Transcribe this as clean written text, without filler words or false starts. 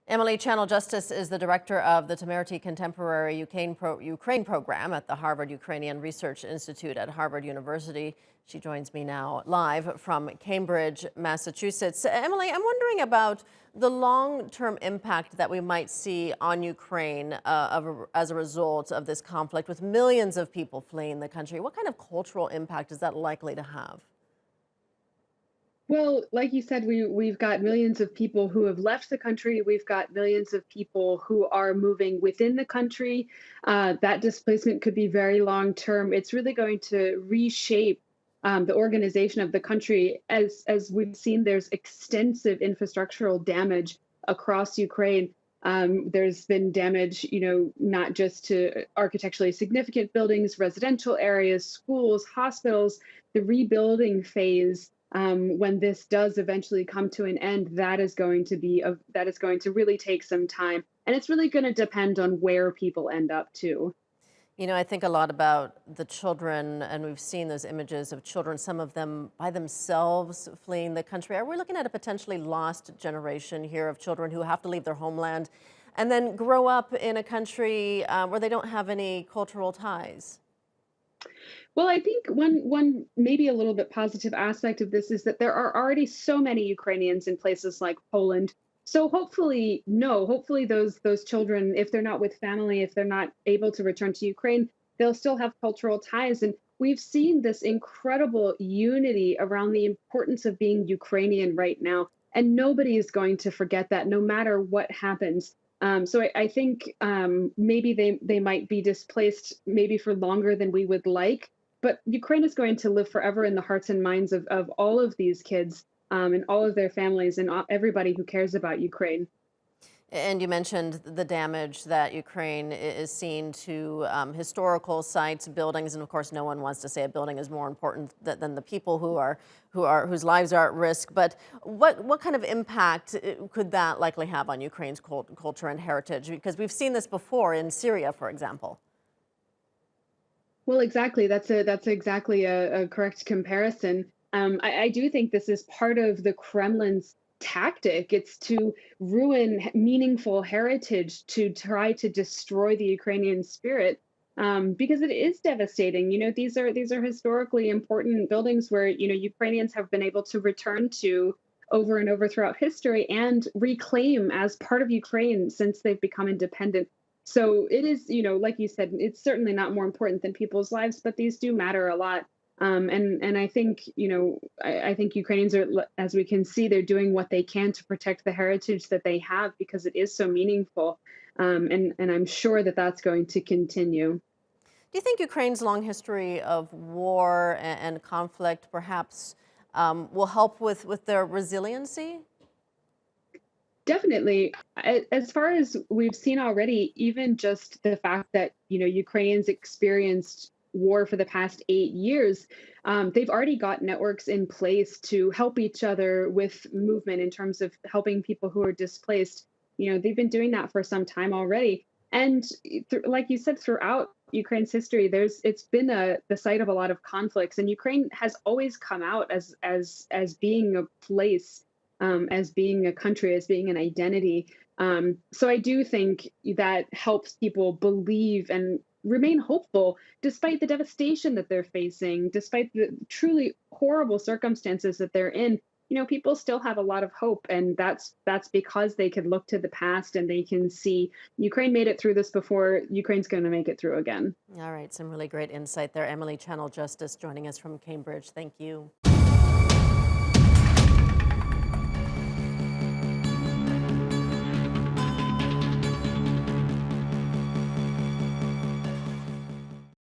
Emily Channell-Justice is the director of the Temerity Contemporary Ukraine program at the Harvard Ukrainian Research Institute at Harvard University. She joins me now live from Cambridge, Massachusetts. Emily, I'm wondering about the long-term impact that we might see on Ukraine as a result of this conflict, with millions of people fleeing the country. What kind of cultural impact is that likely to have? Well, like you said, we've got millions of people who have left the country. We've got millions of people who are moving within the country. That displacement could be very long term. It's really going to reshape the organization of the country. As we've seen, there's extensive infrastructural damage across Ukraine. There's been damage, not just to architecturally significant buildings, residential areas, schools, hospitals. The rebuilding phase, when this does eventually come to an end, that is going to really take some time, and it's really going to depend on where people end up too. I think a lot about the children, and we've seen those images of children, some of them by themselves fleeing the country. Are we looking at a potentially lost generation here of children who have to leave their homeland and then grow up in a country where they don't have any cultural ties? Well, I think one maybe a little bit positive aspect of this is that there are already so many Ukrainians in places like Poland. So hopefully, no, hopefully those children, if they're not with family, if they're not able to return to Ukraine, they'll still have cultural ties. And we've seen this incredible unity around the importance of being Ukrainian right now. And nobody is going to forget that, no matter what happens. So I think maybe they might be displaced maybe for longer than we would like, but Ukraine is going to live forever in the hearts and minds of all of these kids, and all of their families, and everybody who cares about Ukraine. And you mentioned the damage that Ukraine is seeing to historical sites, buildings, and of course, no one wants to say a building is more important than the people whose lives are at risk. But what kind of impact could that likely have on Ukraine's culture and heritage? Because we've seen this before in Syria, for example. Well, exactly. That's exactly a correct comparison. I do think this is part of the Kremlin's tactic. It's to ruin meaningful heritage, to try to destroy the Ukrainian spirit, because it is devastating. These are historically important buildings where Ukrainians have been able to return to over and over throughout history and reclaim as part of Ukraine since they've become independent. So it is, like you said, it's certainly not more important than people's lives, but these do matter a lot. And I think, I think Ukrainians are, as we can see, they're doing what they can to protect the heritage that they have because it is so meaningful. And I'm sure that that's going to continue. Do you think Ukraine's long history of war and conflict perhaps will help with their resiliency? Definitely. As far as we've seen already, even just the fact that, Ukrainians experienced war for the past 8 years, they've already got networks in place to help each other with movement in terms of helping people who are displaced. They've been doing that for some time already. And like you said, throughout Ukraine's history, it's been the site of a lot of conflicts, and Ukraine has always come out as being a place, as being a country, as being an identity. So I do think that helps people believe and remain hopeful despite the devastation that they're facing, despite the truly horrible circumstances that they're in. People still have a lot of hope, and that's because they can look to the past and they can see Ukraine made it through this before. Ukraine's going to make it through again. All right, some really great insight there. Emily Channell-Justice joining us from Cambridge. Thank you.